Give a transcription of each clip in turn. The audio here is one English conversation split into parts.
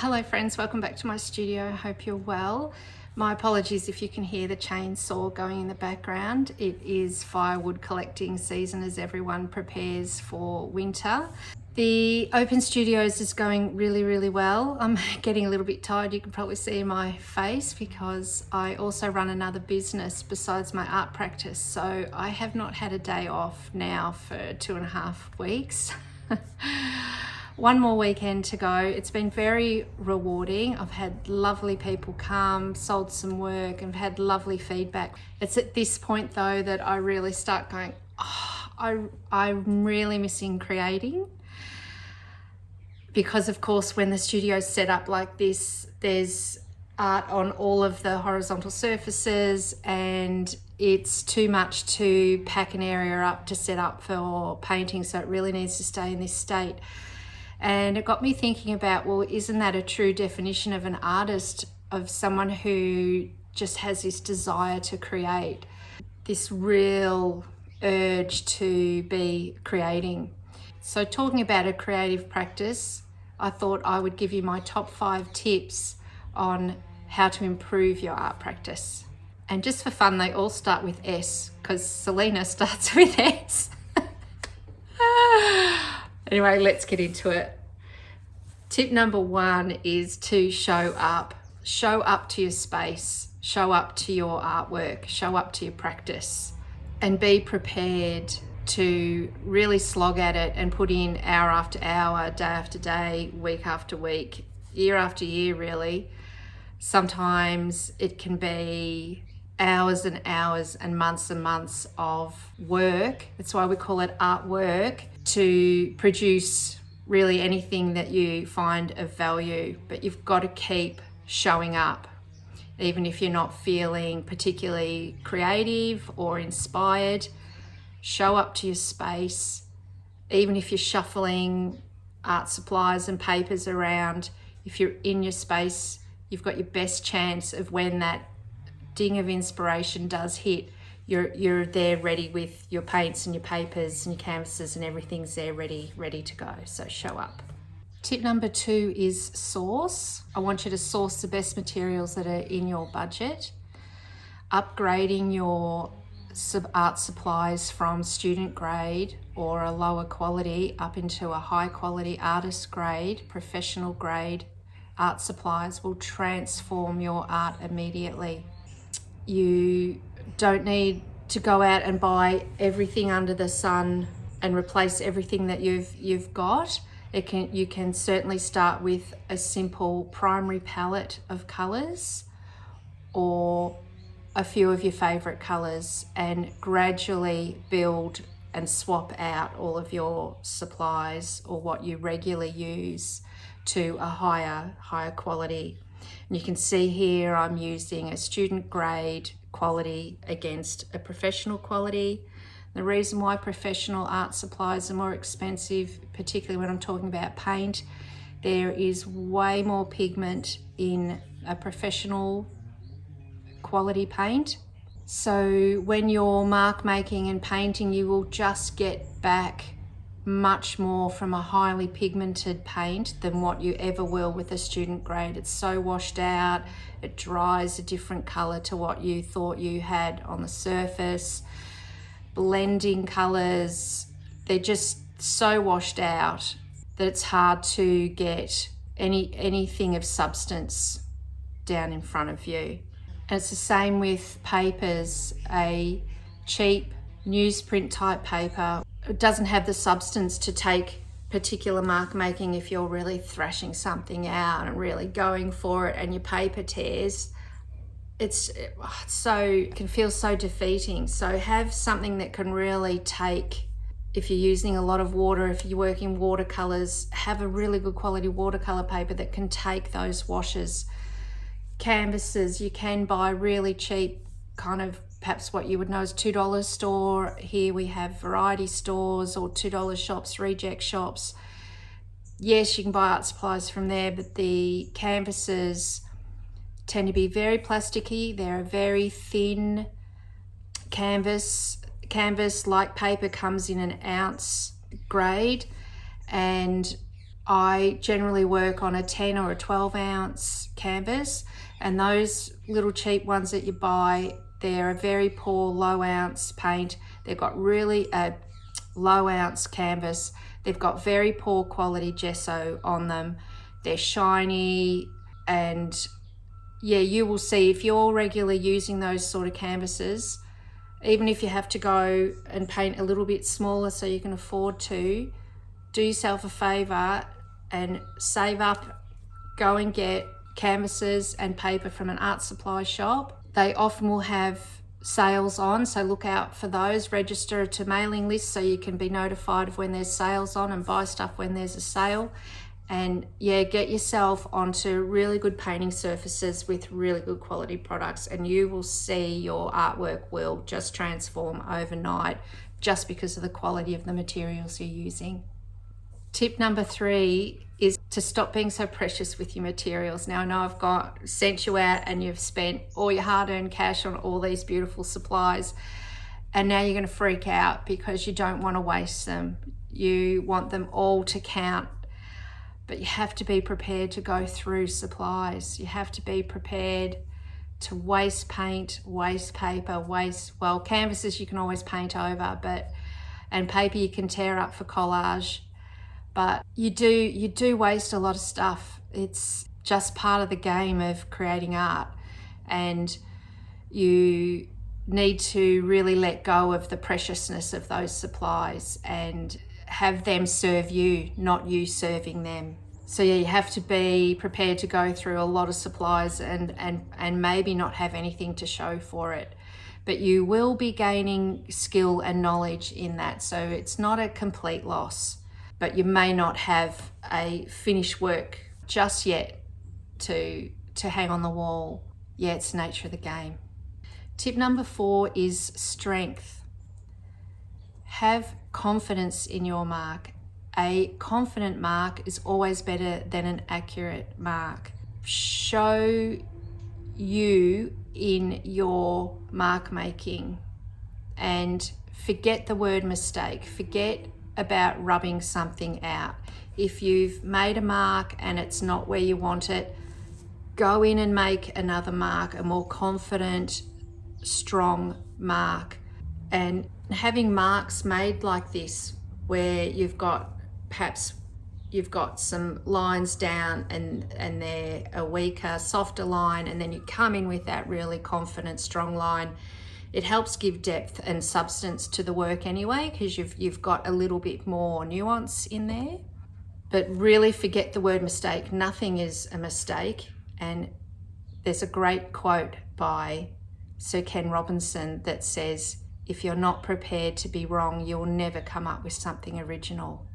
Hello friends, welcome back to my studio. Hope you're well. My apologies if you can hear the chainsaw going in the background. It is firewood collecting season as everyone prepares for winter. The open studios is going really well. I'm getting a little bit tired, you can probably see in my face, because I also run another business besides my art practice. So I have not had a day off now for 2.5 weeks. One more weekend to go. It's been very rewarding. I've had lovely people come, sold some work, and had lovely feedback. It's at this point though that I really start going, I'm really missing creating. Because of course when the studio's set up like this, there's art on all of the horizontal surfaces and it's too much to pack an area up to set up for painting, so it really needs to stay in this state. And it got me thinking about, well, isn't that a true definition of an artist, of someone who just has this desire to create, this real urge to be creating? So talking about a creative practice, I thought I would give you my top 5 tips on how to improve your art practice. And just for fun, they all start with S, because Selina starts with S. Anyway, let's get into it. Tip number 1 is to show up. Show up to your space, show up to your artwork, show up to your practice, and be prepared to really slog at it and put in hour after hour, day after day, week after week, year after year, really. Sometimes it can be hours and hours and months of work. That's why we call it artwork, to produce really anything that you find of value. But you've got to keep showing up, even if you're not feeling particularly creative or inspired. Show up to your space. Even if you're shuffling art supplies and papers around, if you're in your space, you've got your best chance of, when that ding of inspiration does hit, you're there ready with your paints and your papers and your canvases, and everything's there ready to go. So show up. Tip number 2 is source. I want you to source the best materials that are in your budget. Upgrading your art supplies from student grade or a lower quality up into a high quality artist grade, professional grade art supplies will transform your art immediately. You don't need to go out and buy everything under the sun and replace everything that you've got. You can certainly start with a simple primary palette of colours or a few of your favourite colours, and gradually build and swap out all of your supplies or what you regularly use to a higher quality. And you can see here I'm using a student grade quality against a professional quality. The reason why professional art supplies are more expensive, particularly when I'm talking about paint, there is way more pigment in a professional quality paint. So when you're mark making and painting, you will just get back much more from a highly pigmented paint than what you ever will with a student grade. It's so washed out, it dries a different color to what you thought you had on the surface. Blending colors, they're just so washed out that it's hard to get anything of substance down in front of you. And it's the same with papers. A cheap newsprint type paper, it doesn't have the substance to take particular mark making. If you're really thrashing something out and really going for it and your paper tears, it can feel so defeating. So have something that can really take, if you're using a lot of water, if you're working watercolors, have a really good quality watercolor paper that can take those washes. Canvases, you can buy really cheap, kind of perhaps what you would know as $2 store. Here we have variety stores or $2 shops, reject shops. Yes, you can buy art supplies from there, but the canvases tend to be very plasticky. They're a very thin canvas. Canvas, like paper, comes in an ounce grade, and I generally work on a 10 or a 12 ounce canvas, and those little cheap ones that you buy, they're a very poor low ounce paint. They've got really a low ounce canvas. They've got very poor quality gesso on them. They're shiny, and yeah, you will see if you're regularly using those sort of canvases, even if you have to go and paint a little bit smaller so you can afford to, do yourself a favor and save up, go and get canvases and paper from an art supply shop. They often will have sales on, so look out for those. Register to mailing lists so you can be notified of when there's sales on and buy stuff when there's a sale. And yeah, get yourself onto really good painting surfaces with really good quality products, and you will see your artwork will just transform overnight just because of the quality of the materials you're using. Tip number 3 is to stop being so precious with your materials. Now, I know I've sent you out and you've spent all your hard-earned cash on all these beautiful supplies, and now you're going to freak out because you don't want to waste them. You want them all to count. But you have to be prepared to go through supplies. You have to be prepared to waste paint, waste paper, well, canvases you can always paint over, and paper you can tear up for collage. But you do waste a lot of stuff. It's just part of the game of creating art, and you need to really let go of the preciousness of those supplies and have them serve you, not you serving them. So yeah, you have to be prepared to go through a lot of supplies and maybe not have anything to show for it. But you will be gaining skill and knowledge in that. So it's not a complete loss, but you may not have a finished work just yet to hang on the wall. Yeah, it's the nature of the game. Tip number 4 is strength. Have confidence in your mark. A confident mark is always better than an accurate mark. Show you in your mark making and forget the word mistake. Forget about rubbing something out. If you've made a mark and it's not where you want it, go in and make another mark, a more confident, strong mark. And having marks made like this, where perhaps you've got some lines down and they're a weaker, softer line, and then you come in with that really confident, strong line, it helps give depth and substance to the work anyway, because you've got a little bit more nuance in there. But really forget the word mistake. Nothing is a mistake. And there's a great quote by Sir Ken Robinson that says, if you're not prepared to be wrong, you'll never come up with something original.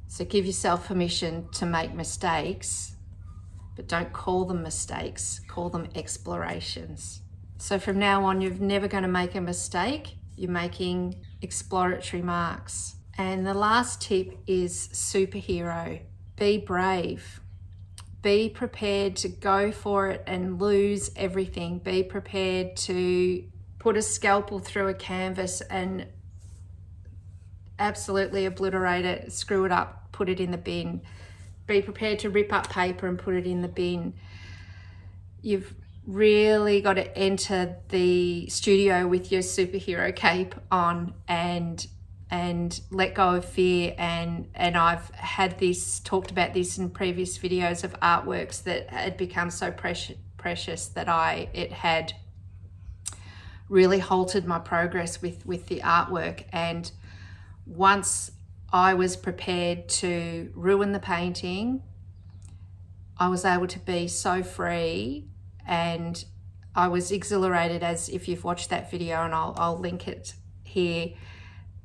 So give yourself permission to make mistakes, but don't call them mistakes, call them explorations. So from now on, you're never going to make a mistake. You're making exploratory marks. And the last tip is superhero. Be brave. Be prepared to go for it and lose everything. Be prepared to put a scalpel through a canvas and absolutely obliterate it, screw it up, put it in the bin. Be prepared to rip up paper and put it in the bin. You've really got to enter the studio with your superhero cape on and let go of fear. And I've talked about this in previous videos of artworks that had become so precious that it had really halted my progress with the artwork. And once I was prepared to ruin the painting, I was able to be so free, and I was exhilarated, as if you've watched that video, and I'll link it here,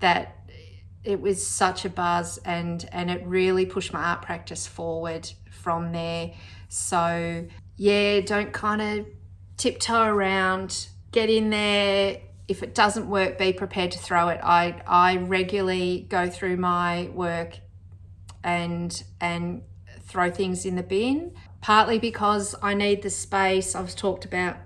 that it was such a buzz, and it really pushed my art practice forward from there. So yeah, don't kind of tiptoe around, get in there. If it doesn't work, be prepared to throw it. I regularly go through my work and throw things in the bin, partly because I need the space. I've talked about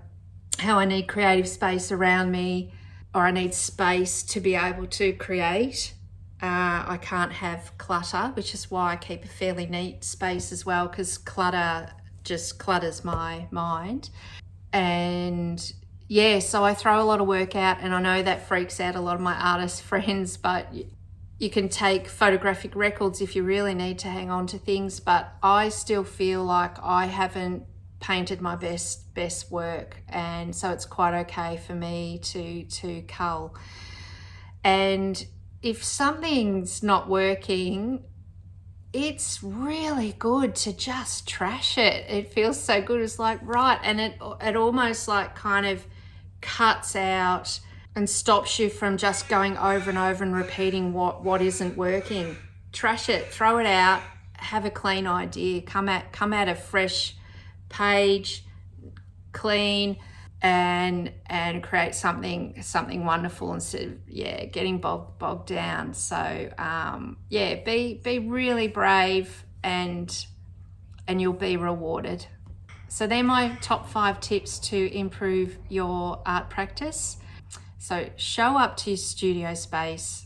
how I need creative space around me, or I need space to be able to create. I can't have clutter, which is why I keep a fairly neat space as well, because clutter just clutters my mind. And yeah, so I throw a lot of work out, and I know that freaks out a lot of my artist friends, but you can take photographic records if you really need to hang on to things, but I still feel like I haven't painted my best work, and so it's quite okay for me to cull. And if something's not working, it's really good to just trash it. It feels so good. It's like, right, and it almost like kind of cuts out and stops you from just going over and over and repeating what isn't working. Trash it, throw it out, have a clean idea, come at a fresh page, clean, and create something wonderful instead of getting bogged down. So be really brave, and you'll be rewarded. So they're my top 5 tips to improve your art practice. So show up to your studio space,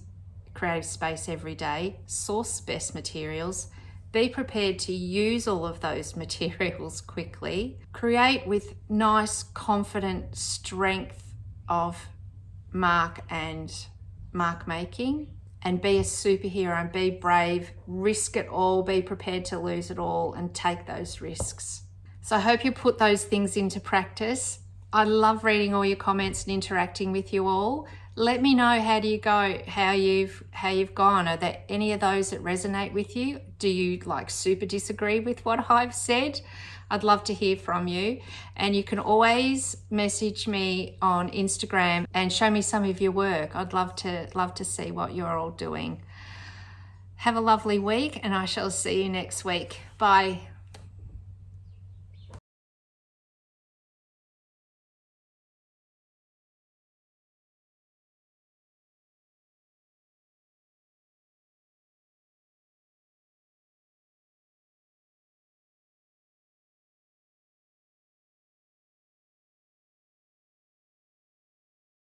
creative space every day, source best materials, be prepared to use all of those materials quickly, create with nice, confident strength of mark making, and be a superhero and be brave, risk it all, be prepared to lose it all and take those risks. So I hope you put those things into practice. I love reading all your comments and interacting with you all. Let me know how you've gone. Are there any of those that resonate with you? Do you like super disagree with what I've said? I'd love to hear from you. And you can always message me on Instagram and show me some of your work. I'd love to see what you're all doing. Have a lovely week, and I shall see you next week. Bye.